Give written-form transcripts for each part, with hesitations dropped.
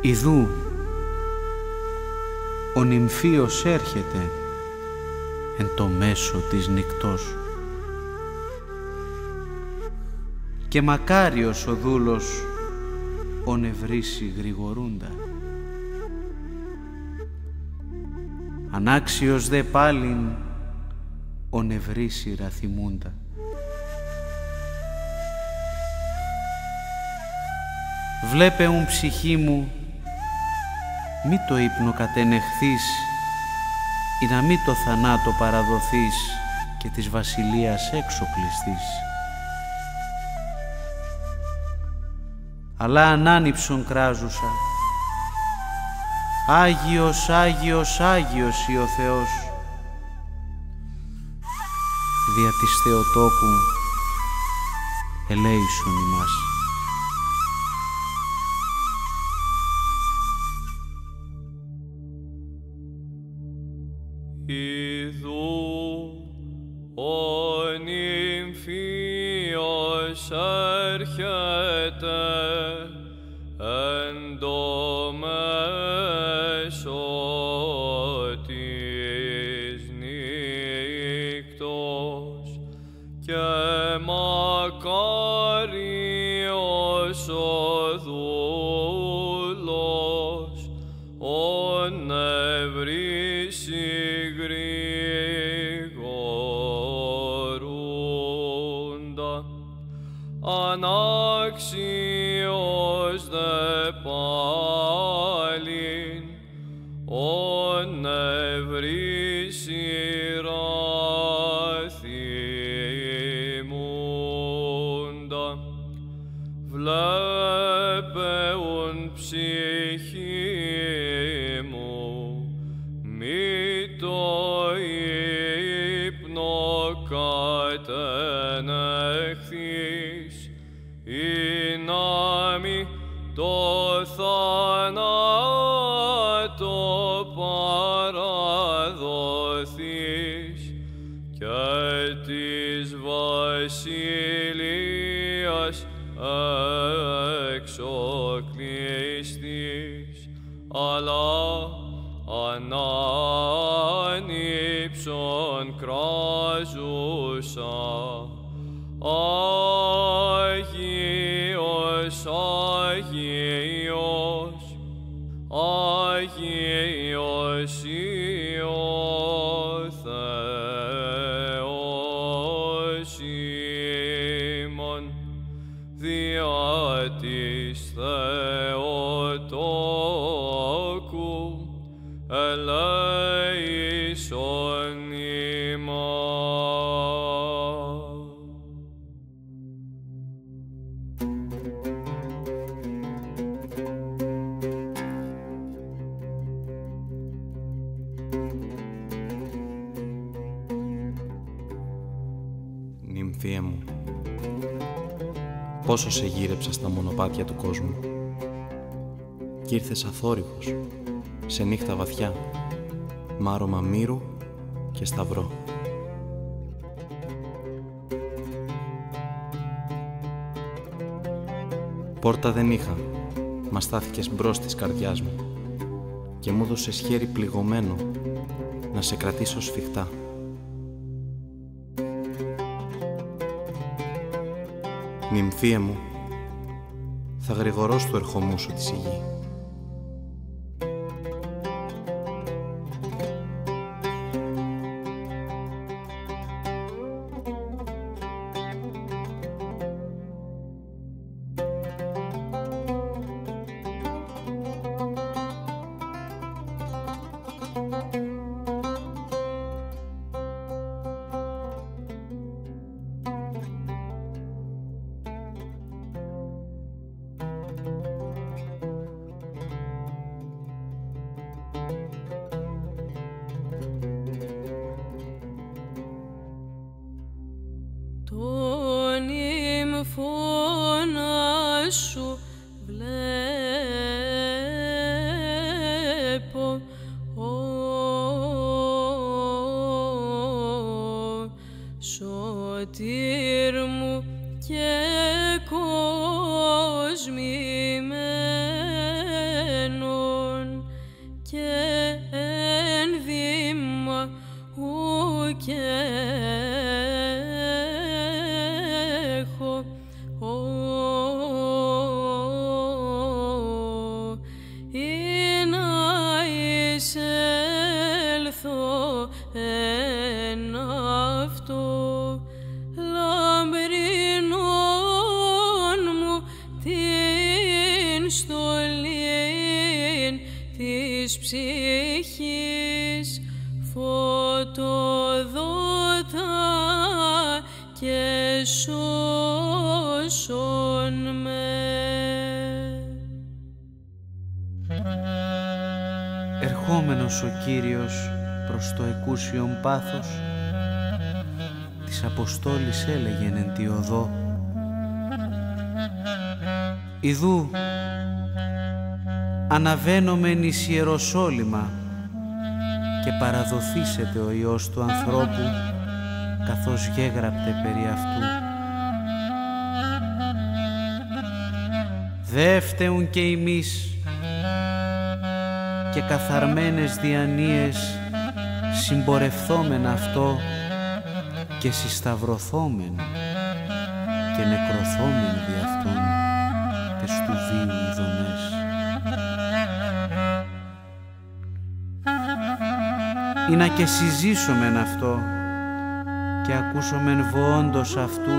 Ιδού, ο νυμφίος έρχεται εν το μέσο της νυκτός και μακάριος ο δούλος ο νευρίσει γρηγορούντα. Ανάξιος δε πάλιν ο νευρίσει ραθιμούντα. Βλέπε ουν ψυχή μου, μη το ύπνο κατενεχθείς ή να μη το θανάτο παραδοθείς και της βασιλείας έξω κλειστείς. Αλλά ανάνυψον κράζουσα, Άγιος, Άγιος, Άγιος ή ο Θεός, δια της Θεοτόκου ελέησον ημάς. Ιδού ο νυμφίος έρχεται εν το μέσο της νύκτος και μακάριος ο δούλος ο νευρίσει γρηγορούντα. Ανάξιος δε πάλιν ο νευρίσει ραθιμούντα. Βλέπε ουν ψυχή μου, μη το ύπνο κατενεχθείς ή να μη το θάνατο παραδοθείς και της βασιλείας έξω κλειστείς. Αλλά ανάνυψον κράζουσα, Άγιος, Άγιος, Άγιος ή ο Θεός ημών, δια της Θεοτόκου ελέησον ημάς. Νυμφία μου, πόσο σε γύρεψα στα μονοπάτια του κόσμου κι ήρθες αθόρυβος σε νύχτα βαθιά μ' άρωμα μύρου και σταυρό. Πόρτα δεν είχα, μα στάθηκες μπρος της καρδιάς μου και μου δώσες χέρι πληγωμένο να σε κρατήσω σφιχτά. Νυμφία μου, θα γρηγορώ στο ερχομού σου τη σιγή. Τον υμφώνα σου βλέπω, σωτήρ μου και κόσμημένος. και έχω ή να εισέλθω εν αυτό λαμπρινόν μου την στολήν της ψυχής φωτοδότα και σώσον με. Ερχόμενος ο Κύριος προς το εκούσιον πάθος, της Αποστόλης έλεγεν εν τη οδό: «Ιδού, αναβαίνομεν εις Ιεροσόλυμα και παραδοθήσεται ο Υιός του ανθρώπου, καθώς γέγραπτε περί αυτού. Δεύτεουν και ημείς και καθαρμένες διανοίες συμπορευθόμεν αυτό και συσταυρωθόμεν και νεκρωθόμεν δι' αυτόν τες του βίου ειδονές. Ή να και συζήσομεν αυτό και ακούσομεν βοόντος αυτού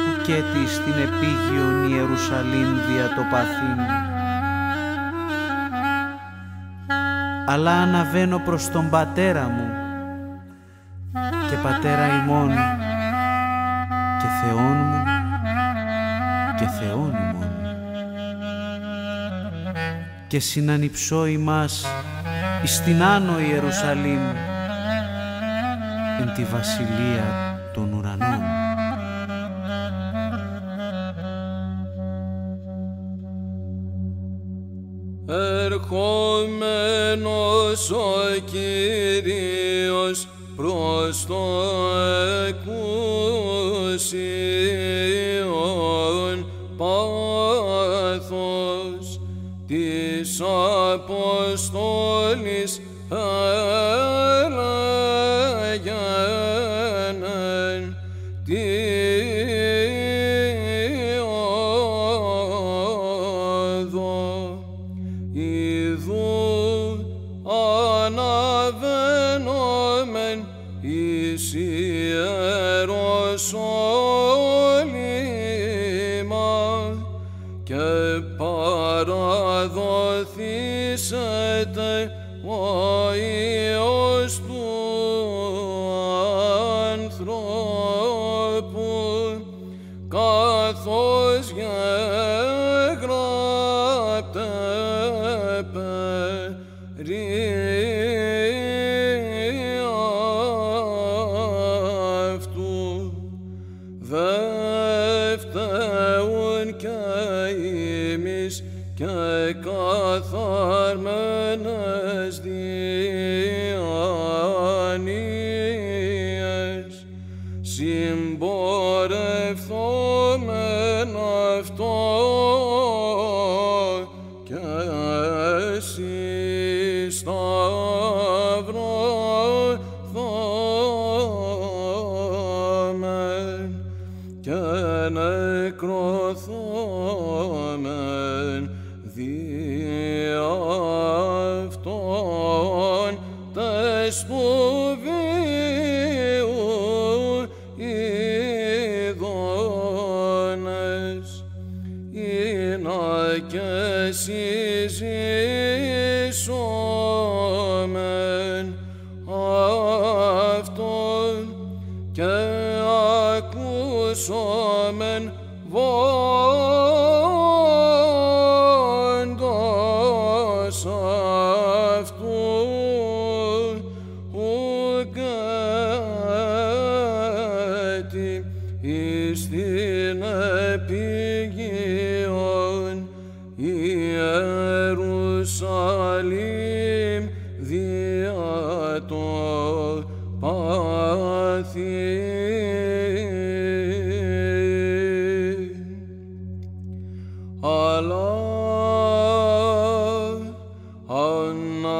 ουκέτι στην επίγειον Ιερουσαλήμ δια το παθήν. Αλλά αναβαίνω προς τον πατέρα μου και πατέρα ημών και Θεόν μου και Θεόν ημών και συνανυψώ ημάς εις την άνω Ιερουσαλήμ εν τη βασιλεία των ουρανών». Ερχόμενος ο Κύριος προς το εκούσιον πάθος της Αποστόλης έλεγεν τη οδό. Ιδού αναβαίνομεν εις Ιεροσόλυμα και παραδοθήσεται ο Υιός του ανθρώπου, καθώς γεγράπτε περί αυτού. Δεύτεουν και ημείς και καθαρμένες διανοίες συμπορευθόμεν αυτό και συσταυρωθόμεν και νεκρωθόμεν δι' αυτόν τες του βίου ειδονές. Ή να και συζήσομεν αυτόν και ακούσομεν βοόντος αυτού ουκέτι εις την επίγειον Ιερουσαλήμ δια το πάθη. Αλλά αναβαίνω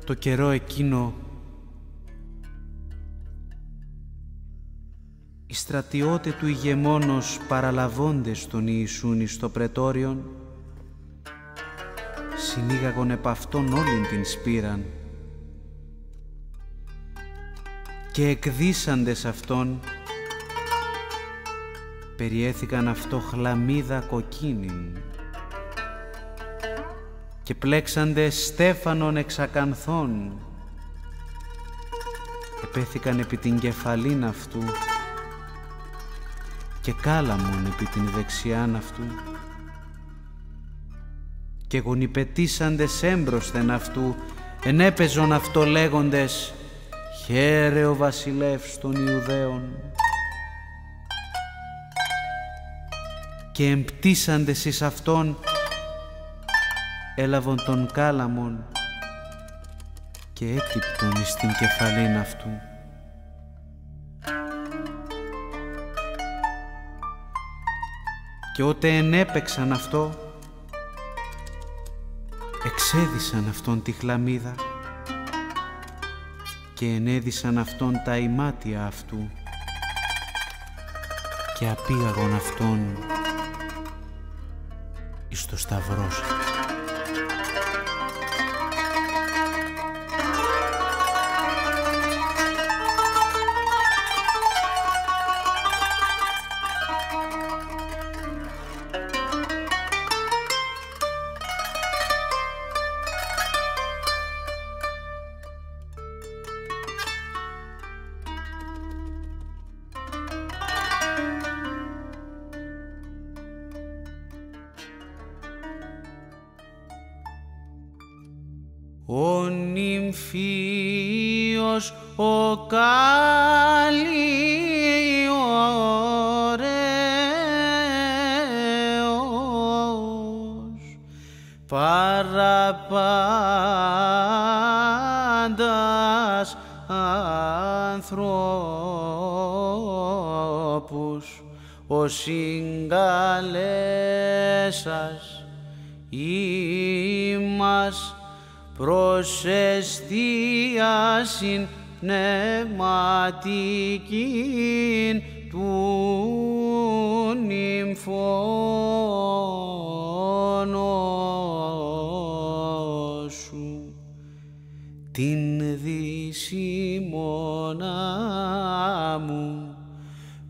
Το καιρό εκείνο οι στρατιώτε του ηγεμόνος παραλαβώντες τον Ιησούν εις το πρετόριον συνήγαγον επ' αυτόν όλην την σπήραν και εκδύσαντες αυτόν περιέθηκαν αυτό χλαμίδα κοκκίνην και πλέξαντε στέφανον εξακανθών, επέθηκαν επί την κεφαλήν αυτού και κάλαμον επί την δεξιάν αυτού και γονιπετήσαντες έμπροσθεν αυτού ενέπαιζον αυτό λέγοντες «Χαίρε ο βασιλεύς των Ιουδαίων» και εμπτήσαντες εις αυτόν έλαβον τον κάλαμον και έτυπτον εις την κεφαλήν αυτού. Και ότε ενέπαιξαν αυτό, εξέδισαν αυτόν τη χλαμίδα και ενέδισαν αυτόν τα ημάτια αυτού και απήγαγον αυτόν εις το σταυρός. Ο νυμφίος ο ωραίος παραπάντας ανθρώπους ο συγκαλέσας ημάς προς εστίασιν πνευματικήν του νυμφώνος σου την δυσίμωνα μου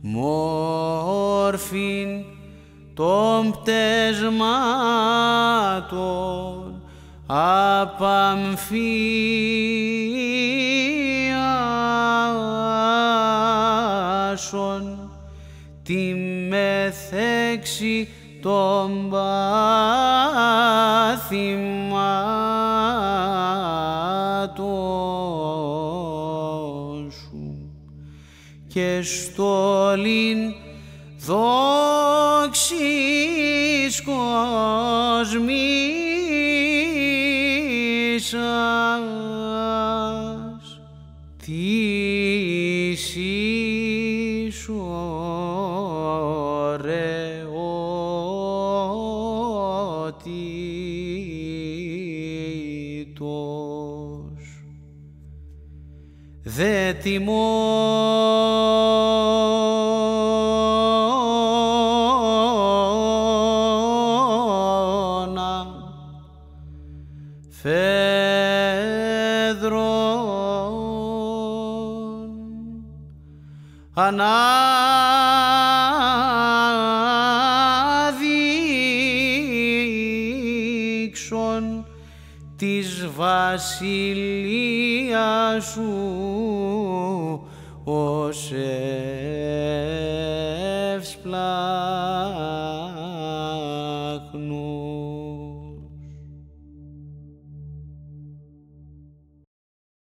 μόρφην των πτεσμάτων απαμφίασον τη μεθέξη των παθημάτων σου και στόλην δόξης κοσμήσας της εις ωραιότητας. δε τιμώνα φέδρον ανάδειξον της βασιλείας σου ως ευσπλάνη.